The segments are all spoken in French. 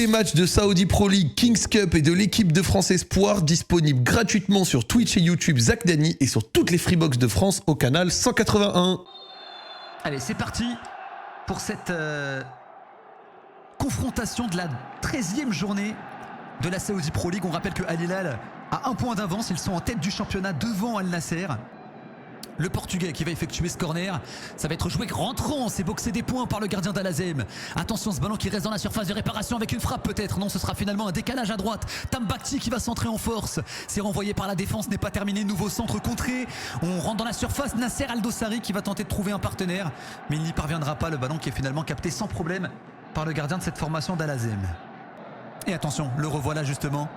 matchs de Saudi Pro League, Kings Cup et de l'équipe de France Espoir disponibles gratuitement sur Twitch et YouTube Zach Dany et sur toutes les Freebox de France au canal 181. Allez, c'est parti pour cette confrontation de la 13e journée de la Saudi Pro League. On rappelle que Al Hilal a 1 point d'avance. Ils sont en tête du championnat devant Al Nasser. Le Portugais qui va effectuer ce corner, ça va être joué rentrant, c'est boxé des points par le gardien d'Al Azem. Attention, ce ballon qui reste dans la surface de réparation avec une frappe peut-être. Non, ce sera finalement un décalage à droite. Tambakti qui va centrer en force. C'est renvoyé par la défense, n'est pas terminé. Nouveau centre contré. On rentre dans la surface. Nasser Al-Dossari qui va tenter de trouver un partenaire. Mais il n'y parviendra pas. Le ballon qui est finalement capté sans problème par le gardien de cette formation d'Al Azem. Et attention, le revoilà justement.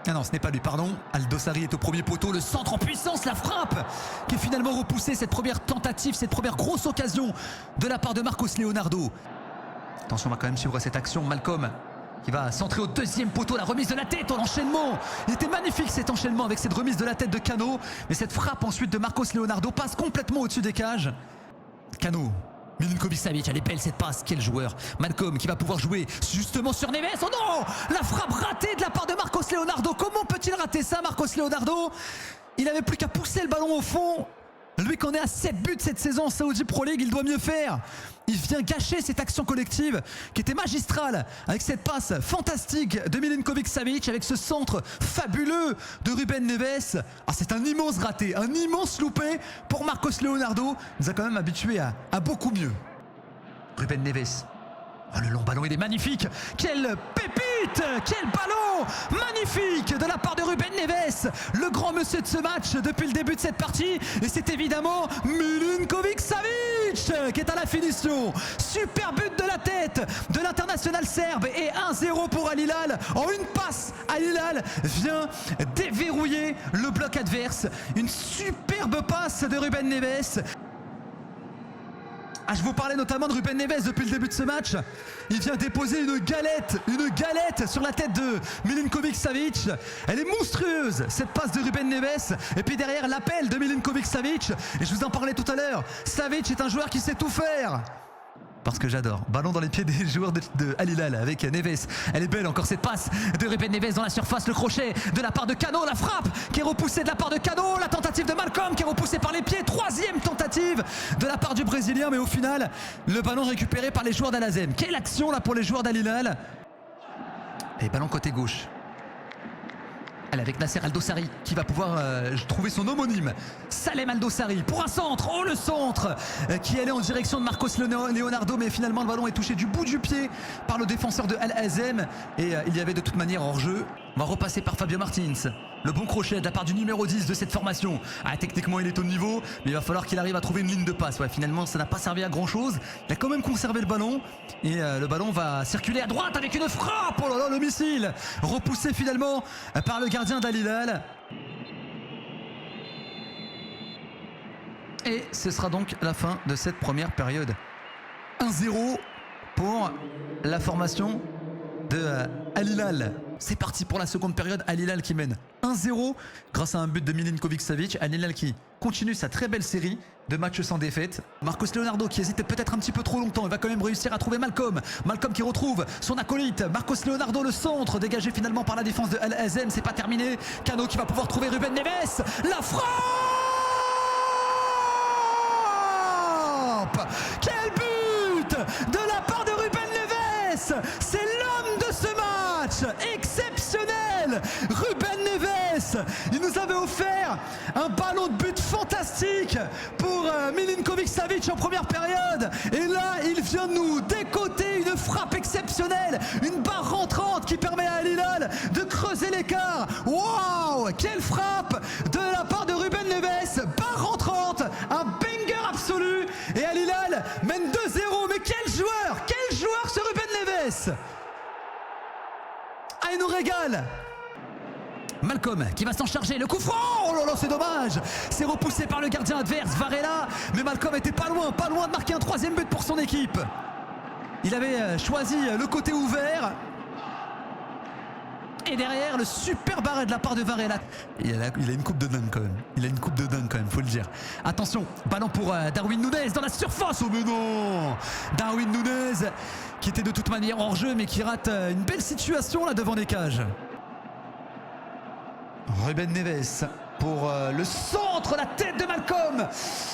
Ah non, ce n'est pas lui, pardon. Al-Dossari est au premier poteau, le centre en puissance, la frappe qui est finalement repoussée, cette première tentative, cette première grosse occasion de la part de Marcos Leonardo. Attention, on va quand même suivre cette action. Malcolm qui va centrer au 2e poteau, la remise de la tête, l'enchaînement. Il était magnifique cet enchaînement avec cette remise de la tête de Cano. Mais cette frappe ensuite de Marcos Leonardo passe complètement au-dessus des cages. Cano. Milinkovic Savic, elle est belle cette passe, quel joueur. Malcolm qui va pouvoir jouer justement sur Neves. Oh non, la frappe ratée de la part de Marcos Leonardo. Comment peut-il rater ça, Marcos Leonardo? Il n'avait plus qu'à pousser le ballon au fond. Lui qui en est à 7 buts cette saison en Saudi Pro League, il doit mieux faire. Il vient gâcher cette action collective qui était magistrale avec cette passe fantastique de Milinkovic Savic, avec ce centre fabuleux de Ruben Neves. Ah, c'est un immense raté, un immense loupé pour Marcos Leonardo. Il nous a quand même habitués à beaucoup mieux. Ruben Neves. Oh, le long ballon, il est magnifique. Quelle pépite, quel ballon magnifique de la part de Ruben Neves, le grand monsieur de ce match depuis le début de cette partie. Et c'est évidemment Milinkovic Savic qui est à la finition. Super but de la tête de l'international serbe et 1-0 pour Al Hilal. En une passe, Al Hilal vient déverrouiller le bloc adverse. Une superbe passe de Ruben Neves. Ah, je vous parlais notamment de Ruben Neves depuis le début de ce match. Il vient déposer une galette sur la tête de Milinkovic Savic. Elle est monstrueuse, cette passe de Ruben Neves. Et puis derrière, l'appel de Milinkovic Savic. Et je vous en parlais tout à l'heure. Savic est un joueur qui sait tout faire. Parce que j'adore. Ballon dans les pieds des joueurs de Al Hilal avec Neves. Elle est belle encore cette passe de Ruben Neves dans la surface. Le crochet de la part de Cano. La frappe qui est repoussée de la part de Cano. La tentative de Malcolm qui est repoussée par les pieds. 3e tentative de la part du Brésilien. Mais au final, le ballon récupéré par les joueurs d'Al Azem. Quelle action là pour les joueurs d'Al Hilal. Et ballon côté gauche. Elle avec Nasser Al-Dossari qui va pouvoir trouver son homonyme. Salem Al-Dossari pour un centre. Oh, le centre qui allait en direction de Marcos Leonardo, mais finalement le ballon est touché du bout du pied par le défenseur de Al Azem. Et il y avait de toute manière hors-jeu. On va repasser par Fabio Martins. Le bon crochet de la part du numéro 10 de cette formation. Ah, techniquement il est au niveau, mais il va falloir qu'il arrive à trouver une ligne de passe. Ouais, finalement ça n'a pas servi à grand chose. Il a quand même conservé le ballon. Et le ballon va circuler à droite avec une frappe. Oh là là, le missile repoussé finalement par le gardien d'Al Hilal. Et ce sera donc la fin de cette première période. 1-0 pour la formation de Al Hilal. C'est parti pour la seconde période. Al Hilal qui mène 1-0 grâce à un but de Milinkovic Savic. Al Hilal qui continue sa très belle série de matchs sans défaite. Marcos Leonardo qui hésitait peut-être un petit peu trop longtemps. Il va quand même réussir à trouver Malcolm. Malcolm qui retrouve son acolyte. Marcos Leonardo, le centre dégagé finalement par la défense de Al Azem. C'est pas terminé. Cano qui va pouvoir trouver Ruben Neves. La frappe! Quel but de la part de Ruben Neves! C'est l'homme de ce match! Exceptionnel! Ruben Neves! Il nous avait offert un ballon de but fantastique pour Milinkovic Savic en première période. Et là, il vient nous décoter une frappe exceptionnelle. Une barre rentrante qui permet à Al Hilal de creuser l'écart. Waouh! Quelle frappe de la part de Ruben Neves! Barre rentrante! Un banger absolu! Et Al Hilal mène 2-0. Mais quel joueur! Quel joueur ce Ruben Neves! Ah, il nous régale! Malcolm qui va s'en charger, le coup franc, oh là là, c'est dommage, c'est repoussé par le gardien adverse Varela, mais Malcolm était pas loin de marquer un 3e but pour son équipe. Il avait choisi le côté ouvert Et derrière, le super barré de la part de Varela. Il a une coupe de dingue quand même. Il a une coupe de dingue quand même, faut le dire. Attention, ballon pour Darwin Núñez dans la surface. Oh mais non, Darwin Núñez qui était de toute manière hors jeu mais qui rate une belle situation là devant les cages. Ruben Neves pour le centre, la tête de Malcolm.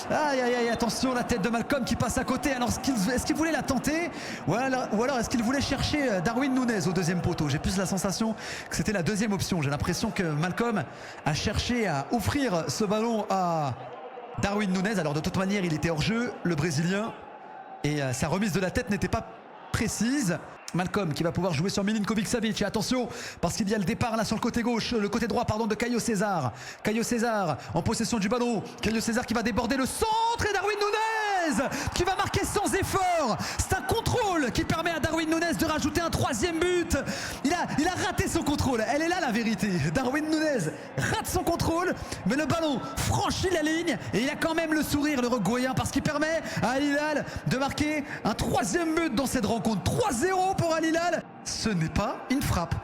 Aïe aïe aïe, attention, la tête de Malcolm qui passe à côté. Alors est-ce qu'il voulait la tenter ou alors est-ce qu'il voulait chercher Darwin Núñez au deuxième poteau? J'ai plus la sensation que c'était la deuxième option. J'ai l'impression que Malcolm a cherché à offrir ce ballon à Darwin Núñez. Alors de toute manière il était hors jeu, le Brésilien, et sa remise de la tête n'était pas précise. Malcolm qui va pouvoir jouer sur Milinkovic-Savic. Et attention, parce qu'il y a le départ là sur le côté gauche, le côté droit pardon de Caio César. Caio César en possession du ballon. Caio César qui va déborder le centre et Darwin Núñez qui va marquer sans effort. C'est un contrôle qui permet à Darwin Núñez de rajouter un troisième but. Il a raté son contrôle. Elle est là la vérité. Darwin Núñez rate son contrôle, mais le ballon franchit la ligne et il a quand même le sourire, le Uruguayen, parce qu'il permet à Al Hilal de marquer un troisième but dans cette rencontre. 3-0 pour Al Hilal. Ce n'est pas une frappe.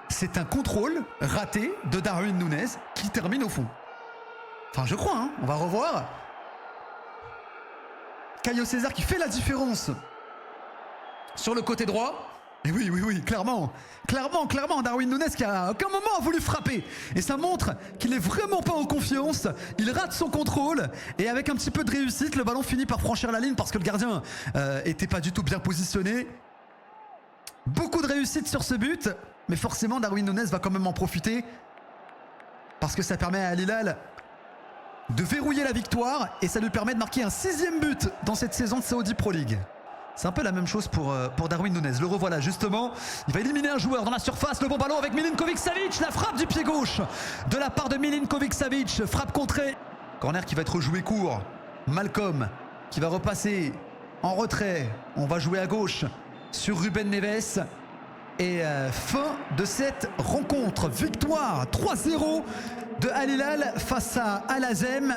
C'est un contrôle raté de Darwin Núñez qui termine au fond. Enfin, je crois, hein. On va revoir. Caio César qui fait la différence sur le côté droit. Et oui, clairement, Darwin Núñez qui à aucun moment a voulu frapper. Et ça montre qu'il n'est vraiment pas en confiance. Il rate son contrôle et avec un petit peu de réussite, le ballon finit par franchir la ligne parce que le gardien était pas du tout bien positionné. Beaucoup de réussite sur ce but, mais forcément Darwin Núñez va quand même en profiter parce que ça permet à Al Hilal de verrouiller la victoire et ça lui permet de marquer un 6e but dans cette saison de Saudi Pro League. C'est un peu la même chose pour Darwin Núñez. Le revoilà justement. Il va éliminer un joueur dans la surface. Le bon ballon avec Milinkovic-Savic. La frappe du pied gauche de la part de Milinkovic-Savic. Frappe contrée. Corner qui va être joué court. Malcolm qui va repasser en retrait. On va jouer à gauche sur Ruben Neves. Et fin de cette rencontre. Victoire 3-0 de Al Hilal face à Al Hazem.